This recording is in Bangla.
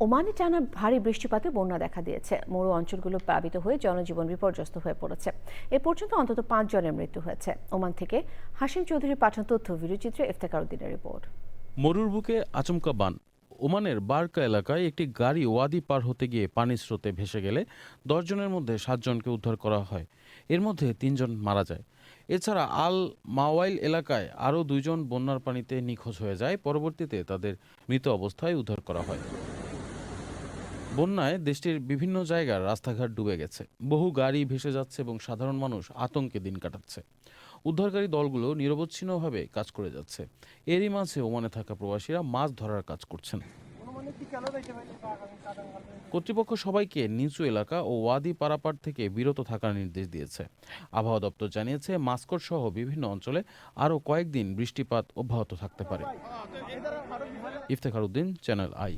ওমানে টানা ভারী বৃষ্টিপাতে বন্যা দেখা দিয়েছে। মরু অঞ্চলগুলো প্লাবিত হয়ে জনজীবন বিপর্যস্ত হয়ে পড়েছে। এ পর্যন্ত অন্তত 5 জনের মৃত্যু হয়েছে। ওমান থেকে হাশিম চৌধুরীর পাঠানো তথ্য, ভিডিওচিত্রে ইফতেখার উদ্দিনের রিপোর্ট। মরুর বুকে আচমকা বান। ওমানের বারকা এলাকায় একটি গাড়ি ওয়াদি পার হতে গিয়ে পানির স্রোতে ভেসে গেলে 10 জনের মধ্যে 7 জনকে উদ্ধার করা হয়। এর মধ্যে 3 জন মারা যায়। এছাড়া আল মাওয়াইল এলাকায় আরও 2 জন বন্যার পানিতে নিখোঁজ হয়ে যায়। পরবর্তীতে তাদের মৃত অবস্থায় উদ্ধার করা হয়। বন্যায় দেশটির বিভিন্ন জায়গার রাস্তাঘাট ডুবে গেছে। বহু গাড়ি ভেসে যাচ্ছে এবং সাধারণ মানুষ আতঙ্কে দিন কাটাচ্ছে। উদ্ধারকারী দলগুলো নিরবচ্ছিন্নভাবে কাজ করে যাচ্ছে। এরই মাঝে ওমানে থাকা প্রবাসীরা মাছ ধরার কাজ করছেন। কর্তৃপক্ষ সবাইকে নিচু এলাকা ও ওয়াদি পারাপার থেকে বিরত থাকার নির্দেশ দিয়েছে। আবহাওয়া দপ্তর জানিয়েছে মাস্কট সহ বিভিন্ন অঞ্চলে আরও কয়েকদিন বৃষ্টিপাত অব্যাহত থাকতে পারে। Iftekhar Uddin, channel I.